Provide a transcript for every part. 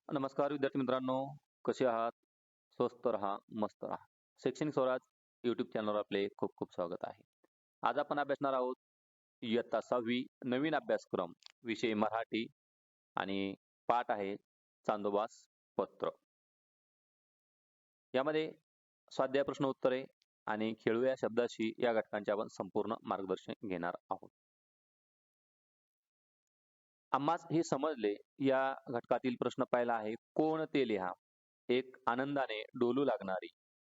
नमस्कार विद्यार्थी मित्रांनो, कसे आहात? स्वस्थ राहा, मस्त राहा. शैक्षणिक स्वराज यूट्यूब चॅनलवर आपले खूप खूप स्वागत आहे. आज आपण अभ्यासणार आहोत इयत्ता 6वी नवीन अभ्यासक्रम, विषय मराठी आणि पाठ आहे चांदोबास पत्र. यामध्ये स्वाध्याय प्रश्न उत्तरे आणि खेळूया शब्दाशी या घटकांचे आपण संपूर्ण मार्गदर्शन घेणार आहोत. आम्हास हे समजले या घटकातील प्रश्न पहिला आहे, कोण ते लिहा. एक आनंदाने डोलू लागणारी.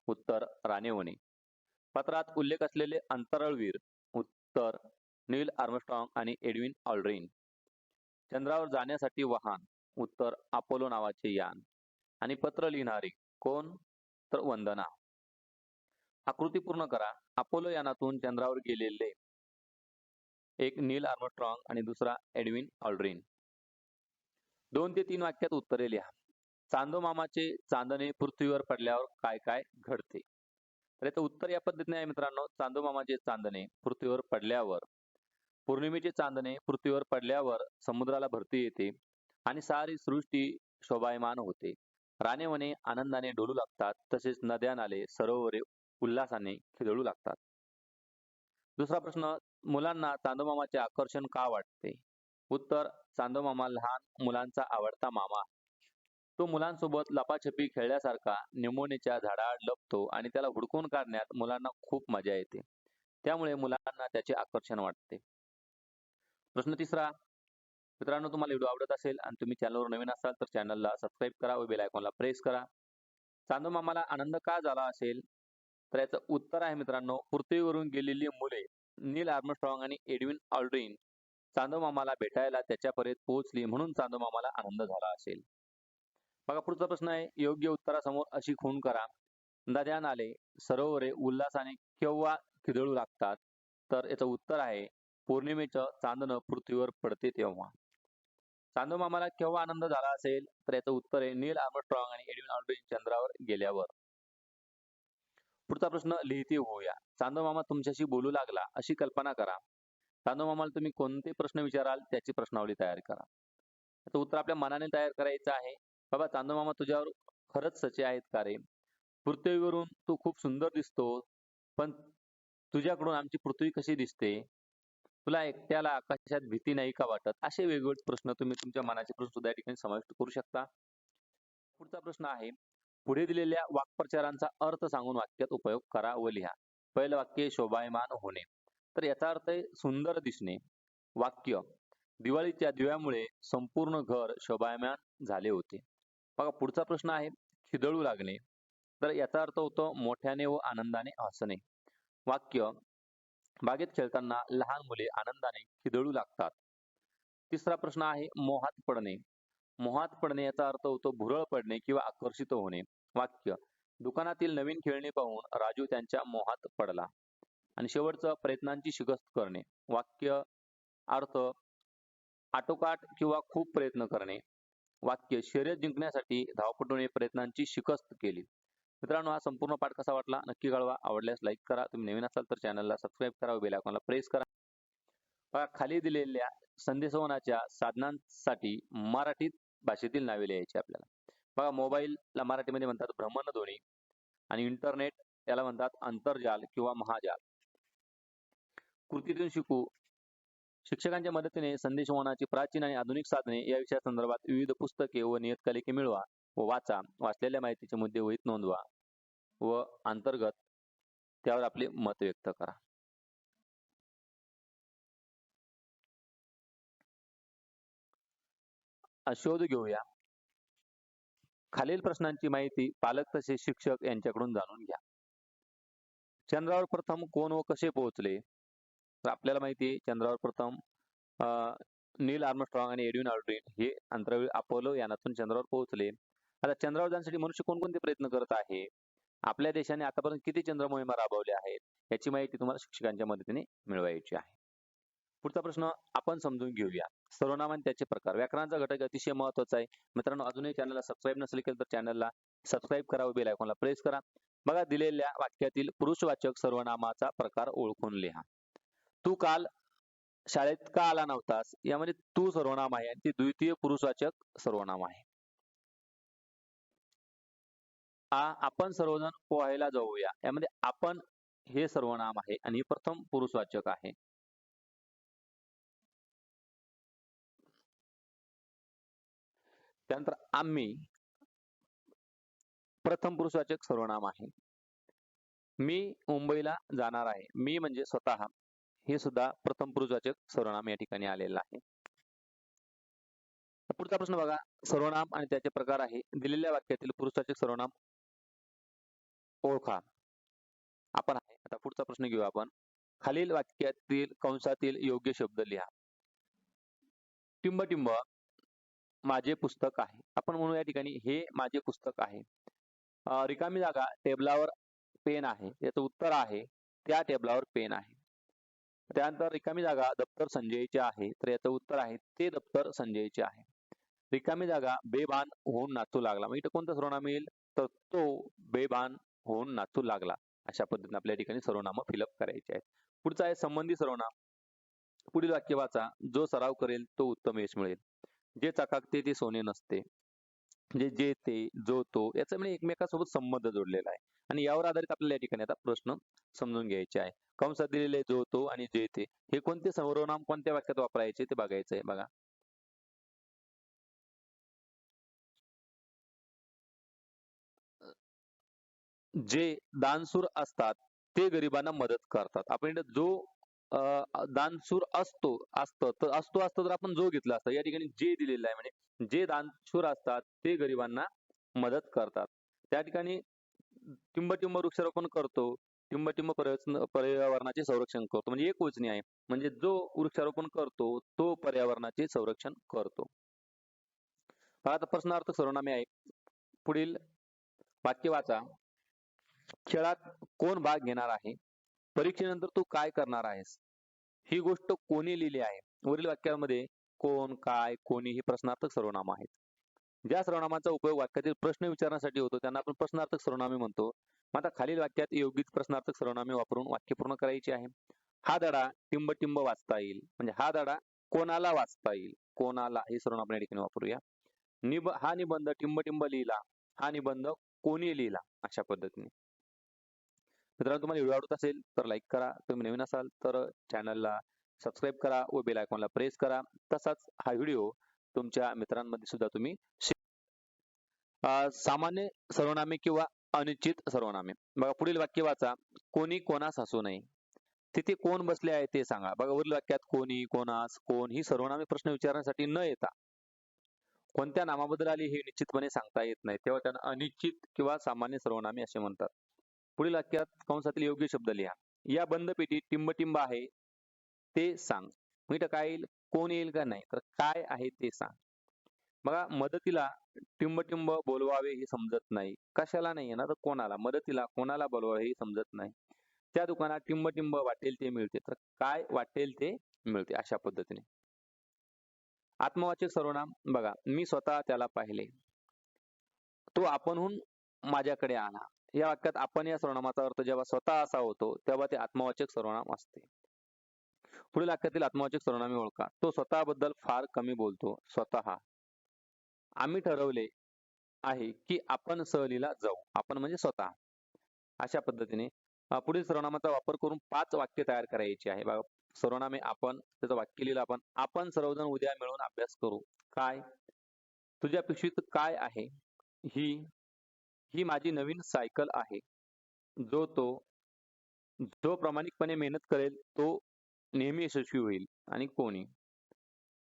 उत्तर रानेवणे. पत्रात उल्लेख असलेले अंतराळवीर. उत्तर नील आर्मस्ट्रॉंग आणि एडविन ऑल्ड्रिन. चंद्रावर जाण्यासाठी वाहन. उत्तर अपोलो नावाचे यान. आणि पत्र लिहिणारी कोण? तर वंदना. आकृती पूर्ण करा. अपोलो यानातून चंद्रावर गेलेले एक नील आर्मस्ट्रॉंग आणि दुसरा एडविन ऑल्ड्रिन. 2 ते 3 वाक्यात उत्तरे लिहा. चांदोमामाचे चांदणे पृथ्वीवर पडल्यावर काय काय घडते? तर याचं उत्तर या पद्धतीने आहे मित्रांनो. चांदोमामाचे चांदणे पृथ्वीवर पडल्यावर, पौर्णिमेचे चांदणे पृथ्वीवर पडल्यावर समुद्राला भरती येते आणि सारी सृष्टी शोभायमान होते. रानेवने आनंदाने डोलू लागतात, तसेच नद्या नाले सरोवरे उल्हासाने खिदळू लागतात. दुसरा प्रश्न, मुलांना चांदोमामाचे आकर्षण का वाटते? उत्तर चांदोमामा लहान मुलांचा आवडता मामा. तो मुलांसोबत लपाछपी खेळल्यासारखा निमोनीच्या झाडाआड लपतो आणि त्याला हुडकून काढण्यात मुलांना खूप मजा येते. त्यामुळे मुलांना त्याचे आकर्षण वाटते. प्रश्न तिसरा, मित्रांनो तुम्हाला व्हिडिओ आवडत असेल आणि तुम्ही चॅनलवर नवीन असाल तर चॅनलला सबस्क्राईब करा व बेल आयकॉनला प्रेस करा. चांदोमामाला आनंद का झाला असेल? तर याचं उत्तर आहे मित्रांनो, पृथ्वीवरून गेलेली मुले नील आर्मस्ट्रॉंग आणि एडविन ऑल्ड्रिन चांदोमामाला भेटायला त्याच्यापर्यंत पोहोचली म्हणून चांदोमामाला आनंद झाला असेल. बघा पुढचा प्रश्न आहे, योग्य उत्तरासमोर अशी खूण करा. नद्या नाले सरोवरे उल्हासाने केव्हा खिदळू लागतात? तर याचं उत्तर आहे, पौर्णिमेचं चांदणं पृथ्वीवर पडते तेव्हा. चांदोमामाला केव्हा आनंद झाला असेल? तर याचं उत्तर आहे, नील आर्मस्ट्रॉंग आणि एडविन ऑल्ड्रिन चंद्रावर गेल्यावर. पुढचा प्रश्न लिहिते होऊया. चांदोमामा तुमच्याशी बोलू लागला अशी कल्पना करा. चांदोमामाला तुम्ही कोणते प्रश्न विचाराल त्याची प्रश्नावली तयार करा. याचं उत्तर आपल्या मनाने तयार करायचं आहे. बाबा चांदोमामा तुझ्यावर खरंच सचे आहेत का रे? पृथ्वीवरून तू खूप सुंदर दिसतो, पण तुझ्याकडून आमची पृथ्वी कशी दिसते? तुला एकट्याला आकाशात भीती नाही का वाटत? असे वेगवेगळे प्रश्न तुम्ही तुमच्या मनाचे प्रश्न सुद्धा या ठिकाणी समाविष्ट करू शकता. पुढचा प्रश्न आहे, पुढे दिलेल्या वाक्प्रचारांचा अर्थ सांगून वाक्यात उपयोग करा व लिहा. पहिलं वाक्य शोभायमान होणे. तर याचा अर्थ आहे सुंदर दिसणे. वाक्य, दिवाळीच्या दिव्यामुळे संपूर्ण घर शोभायमान झाले होते. बघा पुढचा प्रश्न आहे, खिदळू लागणे. तर याचा अर्थ होतो मोठ्याने व आनंदाने हसणे. वाक्य, बागेत खेळताना लहान मुले आनंदाने खिदळू लागतात. तिसरा प्रश्न आहे, मोहात पडणे. मोहात पडणे याचा अर्थ होतो भुरळ पडणे किंवा आकर्षित होणे. वाक्य, दुकानातील नवीन खेळणी पाहून राजू त्यांच्या मोहात पडला. आणि शेवटचं, प्रयत्नांची शिकस्त करणे. वाक्य अर्थ, आटोकाट किंवा खूप प्रयत्न करणे. वाक्य, शर्यत जिंकण्यासाठी धावपटूने प्रयत्नांची शिकस्त केली. मित्रांनो हा संपूर्ण पाठ कसा वाटला नक्की कळवा. आवडल्यास लाईक करा. तुम्ही नवीन असाल तर चॅनलला सबस्क्राईब करा व बेल आयकॉनला प्रेस करा. बघा खाली दिलेल्या संदेशवहनाच्या साधनांसाठी मराठीत भाषेतील नावे लिहायची आपल्याला. बघा मोबाईलला मराठीमध्ये म्हणतात भ्रमणध्वनी आणि इंटरनेट याला म्हणतात आंतरजाल किंवा महाजाल. कृतीतून शिकू. शिक्षकांच्या मदतीने संदेशवहनाची प्राचीन आणि आधुनिक साधने या विषयासंदर्भात विविध पुस्तके व नियतकालिके मिळवा व वाचा. वाचलेल्या माहितीचे मुद्दे वहीत नोंदवा व अंतर्गत त्यावर आपले मत व्यक्त करा. शोध घेऊया. खालील प्रश्नांची माहिती पालक तसेच शिक्षक यांच्याकडून जाणून घ्या. चंद्रावर प्रथम कोण व कसे पोहोचले? तर आपल्याला माहिती आहे चंद्रावर प्रथम नील आर्मस्ट्रॉंग आणि एडविन ऑल्ड्रिन हे अंतराळवीर अपोलो यानातून चंद्रावर पोहोचले. आता चंद्रावर जाण्यासाठी मनुष्य कोणकोणते प्रयत्न करत आहे? आपल्या देशाने आतापर्यंत किती चंद्र मोहिमा राबवल्या आहेत याची माहिती तुम्हाला शिक्षकांच्या मदतीने मिळवायची आहे. पुढचा प्रश्न आपण समजून घेऊया. सर्वनाम आणि त्याचे प्रकार. व्याकरणाचा घटक अतिशय महत्त्वाचा आहे. मित्रांनो अजूनही चॅनलला सबस्क्राईब नसेल केलं तर चॅनलला सबस्क्राईब करा व बेल आयकॉनला प्रेस करा. बघा दिलेल्या वाक्यातील पुरुषवाचक सर्वनामाचा प्रकार ओळखून लिहा. तू काल शाळेत का आला नव्हतास? यामध्ये तू सर्वनाम आहे आणि ते द्वितीय पुरुषवाचक सर्वनाम आहे. आपण सर्वजण पोहायला जाऊया. यामध्ये आपण हे सर्वनाम आहे आणि हे प्रथम पुरुषवाचक आहे. त्यानंतर आम्ही प्रथम पुरुषवाचक सर्वनाम आहे. मी मुंबईला जाणार आहे. मी म्हणजे स्वतः हे सुद्धा प्रथम पुरुषवाचक सर्वनाम या ठिकाणी आलेलं आहे. पुढचा प्रश्न बघा. सर्वनाम आणि त्याचे प्रकार आहे. दिलेल्या वाक्यातील पुरुषवाचक सर्वनाम ओळखा. आपण आहे. आता पुढचा प्रश्न घेऊ आपण. खालील वाक्यातील कंसातील योग्य शब्द लिहा. टिंब माझे पुस्तक आहे. आपण म्हणू या ठिकाणी हे माझे पुस्तक आहे. रिकामी जागा टेबलावर पेन आहे. याचं उत्तर आहे त्या टेबलावर पेन आहे. त्यानंतर रिकामी जागा दप्तर संजयचे आहे. तर याचं उत्तर आहे ते दप्तर संजयचे आहे. रिकामी जागा बेभान होऊन नाचू लागला. मग इथं कोणतं सर्वनाम येईल? तर तो बेभान होऊन नाचू लागला. अशा पद्धतीने आपल्या ठिकाणी सर्वनाम फिलअप करायचे आहेत. पुढचा आहे संबंधी सर्वनाम. पुढील वाक्य वाचा. जो सराव करेल तो उत्तम यश मिळेल. जे चकाकते ते सोने नसते. म्हणजे जे ते जो तो याचा म्हणजे एकमेकांसोबत संबंध जोडलेला आहे आणि यावर आधारित आपल्याला या ठिकाणी आता प्रश्न समजून घ्यायचे आहे. कंसात दिलेले जो तो आणि जे ते हे कोणते सर्वनाम कोणत्या वाक्यात वापरायचे ते बघायचं आहे. बघा, जे दानशूर असतात ते गरिबांना मदत करतात. आपण इथं जो दानशूर असतं तर आपण जो घेतला असता. या ठिकाणी जे दिलेलं आहे म्हणजे जे दानशूर असतात ते गरिबांना मदत करतात. त्या ठिकाणी टिंब वृक्षारोपण करतो. टिंब पर्यावरणाचे संरक्षण करतो. म्हणजे एकवचनी आहे. म्हणजे जो वृक्षारोपण करतो तो पर्यावरणाचे संरक्षण करतो. आता प्रश्नार्थक सर्वनामे आहे. पुढील वाक्य वाचा. खेळात कोण भाग घेणार आहे? परीक्षेनंतर तू काय करणार आहेस? ही गोष्ट कोणी लिहिली आहे? वरील वाक्यामध्ये कोण, काय, कोणी ही प्रश्नार्थक सर्वनाम आहेत. ज्या सर्वनामाचा उपयोग वाक्यातील प्रश्न विचारण्यासाठी होतो त्यांना आपण प्रश्नार्थक सर्वनामे म्हणतो. आता खालील वाक्यात योग्य प्रश्नार्थक सर्वनामे वापरून वाक्य पूर्ण करायचे आहे. हा धडा टिंब वाचता येईल. म्हणजे हा धडा कोणाला वाचता येईल? कोणाला हे सर्वनाम आपण या ठिकाणी वापरूया. हा निबंध टिंब लिहिला. हा निबंध कोणी लिहिला? अशा पद्धतीने. मित्रांनो, तुम्हाला व्हिडिओ आवडत असेल तर लाईक करा. तुम्ही नवीन असाल तर चॅनलला सबस्क्राईब करा व बेल आयकॉनला प्रेस करा. तसाच हा व्हिडिओ तुमच्या मित्रांमध्ये सुद्धा तुम्ही सामान्य सर्वनामे किंवा अनिश्चित सर्वनामे. बघा, पुढील वाक्य वाचा. कोणी कोणास हसू नये. तिथे कोण बसले आहे ते सांगा. बघा, वरील वाक्यात कोणी, कोणास, कोण ही सर्वनामे प्रश्न विचारण्यासाठी न येता कोणत्या नामाबद्दल आली हे निश्चितपणे सांगता येत नाही. तेव्हा त्यांना अनिश्चित किंवा सामान्य सर्वनामे असे म्हणतात. पुढील वाक्यात कंसातील योग्य शब्द लिहा. या बंद पेटीत टिंब आहे ते सांग. मग इथं काय येईल? कोण येईल का नाही? तर काय आहे ते सांग. बघा, मदतीला टिंब बोलवावे हे समजत नाही. कशाला नाही येणार? तर कोणाला? मदतीला कोणाला बोलवावे हे समजत नाही. त्या दुकानात टिंब वाटेल ते मिळते. तर काय वाटेल ते मिळते अशा पद्धतीने. आत्मवाचक सर्वनाम बघा. मी स्वतः त्याला पाहिले. तो आपणहून माझ्याकडे आला. या वाक्यात आपण या सर्वनामाचा अर्थ जेव्हा स्वतः असा होतो तेव्हा ते आत्मवाचक सर्वनाम असते. पुढील वाक्यातील आत्मवाचक सर्वनामे ओळखा. तो स्वतःबद्दल फार कमी बोलतो. स्वतः. आम्ही ठरवले आहे की आपण सहलीला जाऊ. आपण म्हणजे स्वतः. अशा पद्धतीने पुढील सर्वनामाचा वापर करून 5 वाक्य तयार करायची आहे. बघा, सर्वनामे आपण त्याचं वाक्य लिहिलं आपण. आपण सर्वजण उद्या मिळून अभ्यास करू. काय? तुझ्या पिशवीत काय आहे? ही माझी नवीन सायकल आहे. जो प्रामाणिकपणे मेहनत करेल तो नेहमी यशस्वी होईल. आणि कोणी?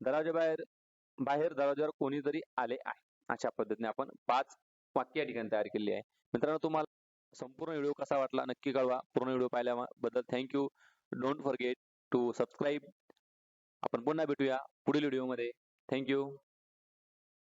बाहेर दरवाजावर कोणीतरी आले आहे. अशा पद्धतीने आपण 5 वाक्य या ठिकाणी तयार केली आहे. मित्रांनो, तुम्हाला संपूर्ण व्हिडिओ कसा वाटला नक्की कळवा. पूर्ण व्हिडिओ पाहिल्याबद्दल thank you. Don't forget to subscribe. आपण पुन्हा भेटूया पुढील व्हिडिओमध्ये. थँक्यू.